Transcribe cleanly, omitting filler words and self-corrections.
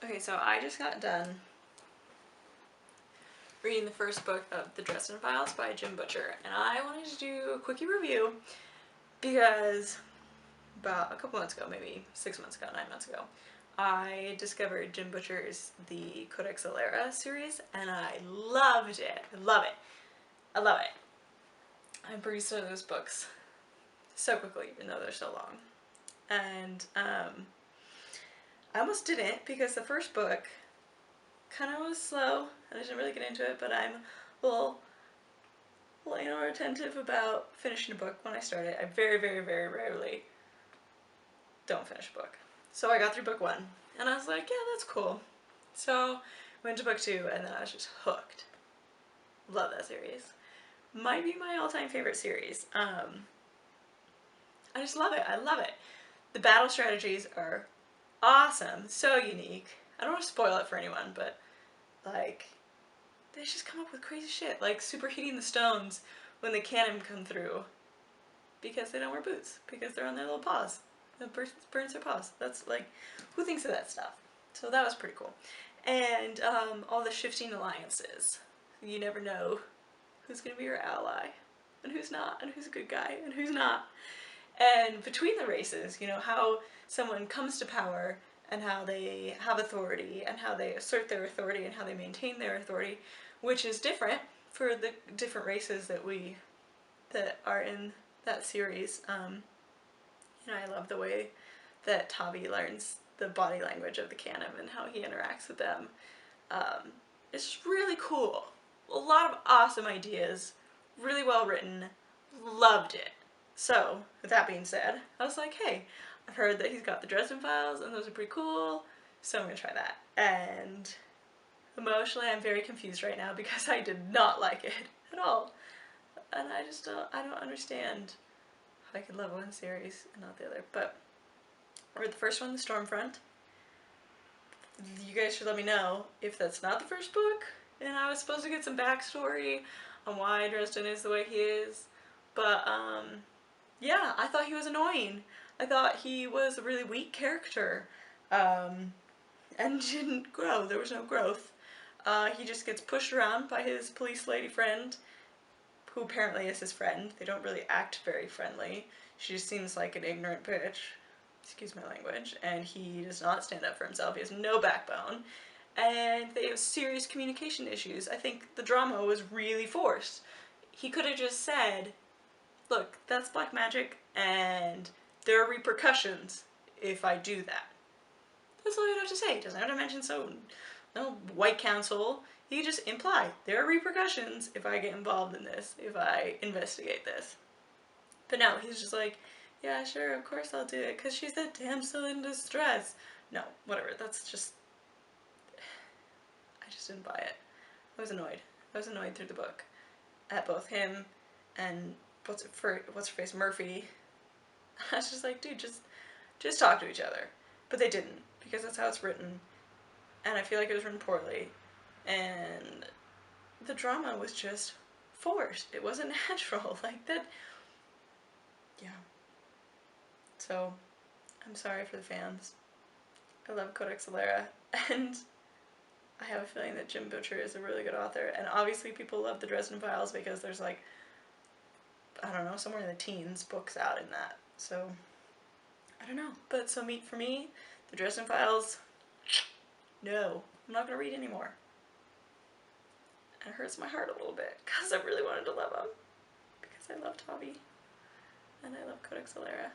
Okay, so I just got done reading the first book of the Dresden Files by Jim Butcher, and I wanted to do a quickie review because about a couple months ago, maybe 6 months ago, 9 months ago, I discovered Jim Butcher's The Codex Alera series, and I loved it. I love it. I love it. I breezed through those books so quickly, even though they're so long. And I almost didn't because the first book kind of was slow and I didn't really get into it, but I'm a little anal retentive about finishing a book when I start it. I very, very, very rarely don't finish a book. So I got through book 1 and I was like, yeah, that's cool. So went to book 2 and then I was just hooked. Love that series. Might be my all-time favorite series. I just love it. I love it. The battle strategies are awesome. So unique. I don't want to spoil it for anyone, but like, they just come up with crazy shit, like superheating the stones when the cannon come through because they don't wear boots, because they're on their little paws. It burns their paws. That's like, who thinks of that stuff? So that was pretty cool. And all the shifting alliances. You never know who's going to be your ally, and who's not, and who's a good guy, and who's not. And between the races, you know, how someone comes to power and how they have authority and how they assert their authority and how they maintain their authority, which is different for the different races that are in that series. You know, I love the way that Tavi learns the body language of the canon and how he interacts with them. It's just really cool. A lot of awesome ideas, really well written, loved it. So, with that being said, I was like, hey, I've heard that he's got the Dresden Files and those are pretty cool, so I'm gonna try that. And emotionally I'm very confused right now because I did not like it at all. And I don't understand how I could love one series and not the other. But I read the first one, The Stormfront. You guys should let me know if that's not the first book and I was supposed to get some backstory on why Dresden is the way he is. But yeah, I thought he was annoying. I thought he was a really weak character and didn't grow. There was no growth. He just gets pushed around by his police lady friend, who apparently is his friend. They don't really act very friendly. She just seems like an ignorant bitch, excuse my language, and he does not stand up for himself. He has no backbone, and they have serious communication issues. I think the drama was really forced. He could have just said, look, that's black magic, and there are repercussions if I do that. That's all you'd have to say. He doesn't have to mention no white council. He just imply there are repercussions if I get involved in this, if I investigate this. But no, he's just like, yeah, sure, of course I'll do it, because she's the damsel in distress. No, whatever, that's just... I just didn't buy it. I was annoyed. I was annoyed through the book. At both him and what's her face, Murphy. I was just like, dude, just talk to each other. But they didn't, because that's how it's written. And I feel like it was written poorly. And the drama was just forced. It wasn't natural. Like that. Yeah. So, I'm sorry for the fans. I love Codex Alera. And I have a feeling that Jim Butcher is a really good author. And obviously people love the Dresden Files because there's like, I don't know, somewhere in the teens books out in that. So, I don't know. But so for me, the Dresden Files, no. I'm not going to read anymore. And it hurts my heart a little bit because I really wanted to love him. Because I love Tavi. And I love Codex Alera.